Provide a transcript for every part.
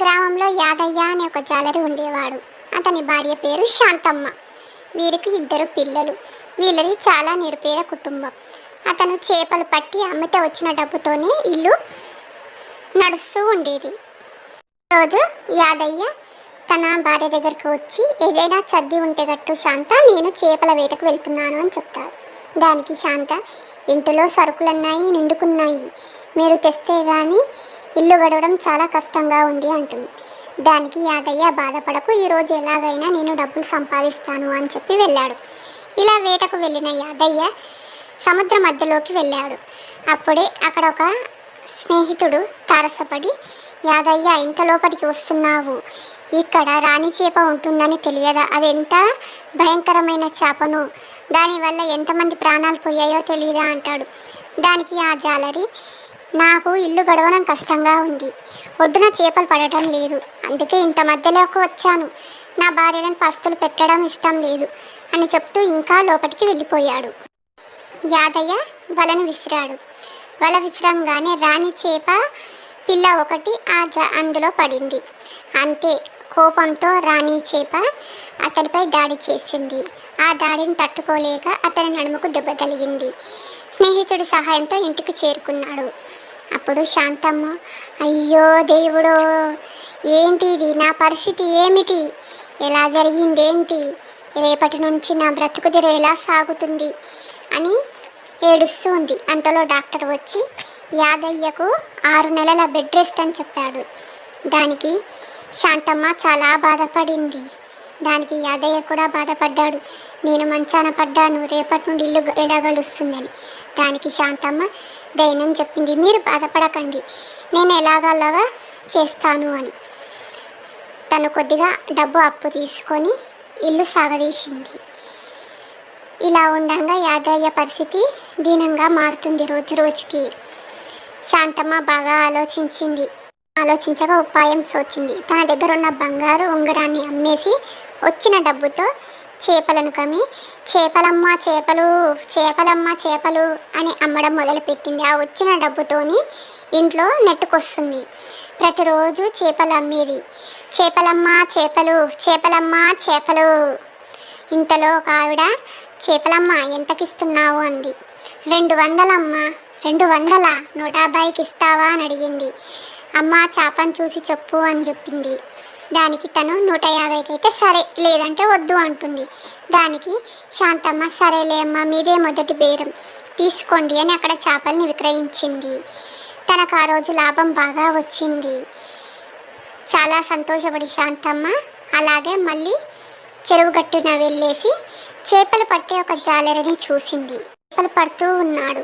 గ్రామంలో యాదయ్య అనే ఒక జాలరి ఉండేవాడు. అతని భార్య పేరు శాంతమ్మ. వీరికి 2 పిల్లలు. వీళ్ళది చాలా నిరుపేద కుటుంబం. అతను చేపలు పట్టి అమ్మితే వచ్చిన డబ్బుతోనే ఇల్లు నడుస్తూ ఉండేది. రోజు యాదయ్య తన భార్య దగ్గరకు వచ్చి, ఏదైనా సర్ది ఉంటే గట్టు శాంత, నేను చేపల వేటకు వెళ్తున్నాను అని చెప్తాడు. దానికి శాంత, ఇంటిలో సరుకులన్నాయి, నిండుకున్నాయి, మీరు తెస్తే గాని ఇల్లు గడవడం చాలా కష్టంగా ఉంది అంటుంది. దానికి యాదయ్య, బాధపడకు, ఈరోజు ఎలాగైనా నేను డబ్బులు సంపాదిస్తాను అని చెప్పి వెళ్ళాడు. ఇలా వేటకు వెళ్ళిన యాదయ్య సముద్ర మధ్యలోకి వెళ్ళాడు. అప్పుడే అక్కడ ఒక స్నేహితుడు తారసపడి, యాదయ్య, ఇంత లోపలికి వస్తున్నావు, ఇక్కడ రాణి చేప ఉంటుందని తెలియదా? అది ఎంత భయంకరమైన చేపను, దానివల్ల ఎంతమంది ప్రాణాలు పోయాయో తెలియదా అంటాడు. దానికి ఆ జాలరి, నాకు ఇల్లు గడవడం కష్టంగా ఉంది, ఒడ్డున చేపలు పడటం లేదు, అందుకే ఇంత మధ్యలోకి వచ్చాను, నా భార్యలను పస్తులు పెట్టడం ఇష్టం లేదు అని చెప్తూ ఇంకా లోపలికి వెళ్ళిపోయాడు. యాదయ్య వలను విసిరాడు. వల విసిరంగానే రాణి చేప పిల్ల ఒకటి అందులో పడింది. అంతే, కోపంతో రాణి చేప అతనిపై దాడి చేసింది. ఆ దాడిని తట్టుకోలేక అతని నడుముకు దెబ్బ తగిలింది. స్నేహితుడి సహాయంతో ఇంటికి చేరుకున్నాడు. అప్పుడు శాంతమ్మ, అయ్యో దేవుడో, ఏంటి ఇది, నా పరిస్థితి ఏమిటి, ఎలా జరిగిందేంటి, రేపటి నుంచి నా బ్రతుకుదిర ఎలా సాగుతుంది అని ఏడుస్తూ ఉంది. అంతలో డాక్టర్ వచ్చి యాదయ్యకు 6 నెలల బెడ్ రెస్ట్ అని చెప్పాడు. దానికి శాంతమ్మ చాలా బాధపడింది. దానికి యాదయ్య కూడా బాధపడ్డాడు. నేను మంచాన పడ్డాను, రేపటి నుండి ఇల్లు ఎడగలుస్తుందని. దానికి శాంతమ్మ ధైర్యం చెప్పింది, మీరు బాధపడకండి, నేను ఎలాగలాగా చేస్తాను అని. తను కొద్దిగా డబ్బు అప్పు తీసుకొని ఇల్లు సాగదీసింది. ఇలా ఉండగా యాదయ్య పరిస్థితి దీనంగా మారుతుంది రోజు రోజుకి. శాంతమ్మ బాగా ఆలోచించగా ఉపాయం సోచింది. తన దగ్గర ఉన్న బంగారు ఉంగరాన్ని అమ్మేసి వచ్చిన డబ్బుతో చేపలను కమ్మి, చేపలమ్మ చేపలు, చేపలమ్మ చేపలు అని అమ్మడం మొదలుపెట్టింది. ఆ వచ్చిన డబ్బుతోని ఇంట్లో నెట్టుకొస్తుంది. ప్రతిరోజు చేపలు అమ్మేది. చేపలమ్మ చేపలు, చేపలమ్మ చేపలు. ఇంతలో ఒక ఆవిడ, చేపలమ్మ ఎంతకిస్తున్నావు అంది. 200 అమ్మ. 200? 150కి ఇస్తావా అని అడిగింది. అమ్మ చేపను చూసి చెప్పు అని చెప్పింది. దానికి తను 150కి అయితే సరే, లేదంటే వద్దు అంటుంది. దానికి శాంతమ్మ, సరేలే అమ్మ, మీదే మొదటి బేరం, తీసుకోండి అని అక్కడ చేపల్ని విక్రయించింది. తనకు ఆ రోజు లాభం బాగా వచ్చింది. చాలా సంతోషపడి శాంతమ్మ అలాగే మళ్ళీ చెరువు గట్టున వెళ్ళేసి చేపలు పట్టే ఒక జాలరిని చూసింది. చేపలు పడుతూ ఉన్నాడు.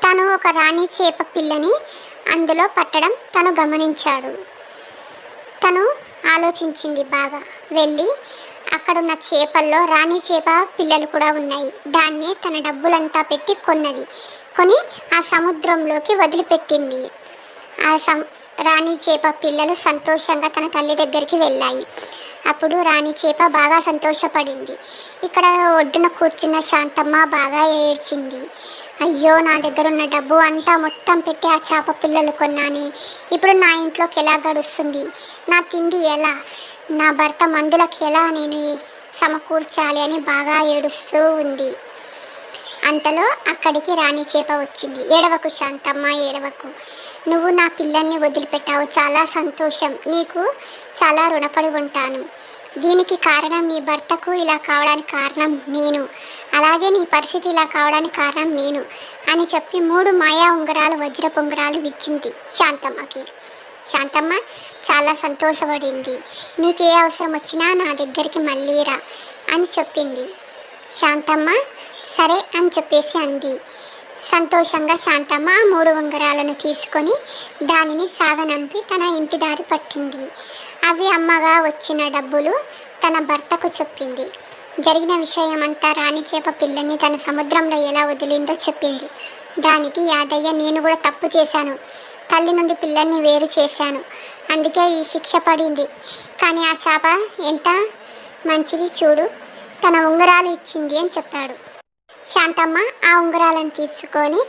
తను ఒక రాణి చేప పిల్లని అందులో పట్టడం తను గమనించాడు. తను ఆలోచించింది బాగా. వెళ్ళి అక్కడున్న చేపల్లో రాణి చేప పిల్లలు కూడా ఉన్నాయి. దాన్ని తన డబ్బులంతా పెట్టి కొని ఆ సముద్రంలోకి వదిలిపెట్టింది. రాణి చేప పిల్లలు సంతోషంగా తన తల్లి దగ్గరికి వెళ్ళాయి. అప్పుడు రాణి చేప బాగా సంతోషపడింది. ఇక్కడ ఒడ్డున కూర్చున్న శాంతమ్మ బాగా ఏడ్చింది. అయ్యో, నా దగ్గర ఉన్న డబ్బు అంతా మొత్తం పెట్టి ఆ చేప పిల్లలు కొన్నాను, ఇప్పుడు నా ఇంట్లోకి ఎలా గడుస్తుంది, నా తిండి ఎలా, నా భర్త మందులకి ఎలా నేను సమకూర్చాలి అని బాగా ఏడుస్తూ ఉంది. అంతలో అక్కడికి రాణి చేప వచ్చింది. ఏడవకు శాంతమ్మ, ఏడవకు, నువ్వు నా పిల్లల్ని వదిలిపెట్టావు, చాలా సంతోషం, నీకు చాలా రుణపడి ఉంటాను. దీనికి కారణం నీ భర్తకు ఇలా కావడానికి కారణం నేను, అలాగే నీ పరిస్థితి ఇలా కావడానికి కారణం నేను అని చెప్పి 3 మాయా ఉంగరాలు, వజ్రపు ఉంగరాలు ఇచ్చింది శాంతమ్మకి. శాంతమ్మ చాలా సంతోషపడింది. నీకు ఏ అవసరం వచ్చినా నా దగ్గరికి మళ్ళీ రా అని చెప్పింది. శాంతమ్మ సరే అని చెప్పేసి అంది. సంతోషంగా శాంతమ్మ 3 ఉంగరాలను తీసుకొని దానిని సాగనంపి తన ఇంటి దారి పట్టింది. అవి అమ్మగా వచ్చిన డబ్బులు తన భర్తకు చెప్పింది. జరిగిన విషయమంతా రాణి చేప పిల్లని తన సముద్రంలో ఎలా వదిలిందో చెప్పింది. దానికి యాదయ్య, నేను కూడా తప్పు చేశాను, తల్లి నుండి పిల్లల్ని వేరు చేశాను, అందుకే ఈ శిక్ష పడింది. కానీ ఆ చేప ఎంత మంచిది చూడు, తన ఉంగరాలు ఇచ్చింది అని చెప్పాడు. శాంతమ్మ ఆ ఉంగరాలను తీసుకొని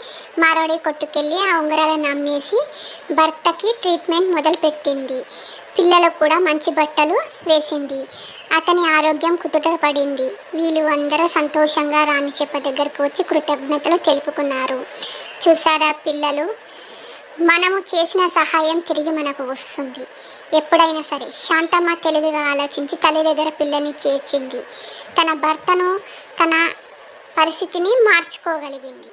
మారవాడి కొట్టుకెళ్ళి ఆ ఉంగరాలను అమ్మేసి భర్తకి ట్రీట్మెంట్ మొదలుపెట్టింది. పిల్లలకు కూడా మంచి బట్టలు వేసింది. అతని ఆరోగ్యం కుదుటపడింది. వీళ్ళు అందరూ సంతోషంగా రాణి చెప్ప దగ్గరకు వచ్చి కృతజ్ఞతలు తెలుపుకున్నారు. చూసారా పిల్లలు, మనము చేసిన సహాయం తిరిగి మనకు వస్తుంది. ఎప్పుడైనా సరే శాంతమ్మ తెలివిగా ఆలోచించి తల్లి దగ్గర పిల్లని చేర్చింది. తన భర్తను, తన పరిస్థితిని మార్చుకోగలిగింది.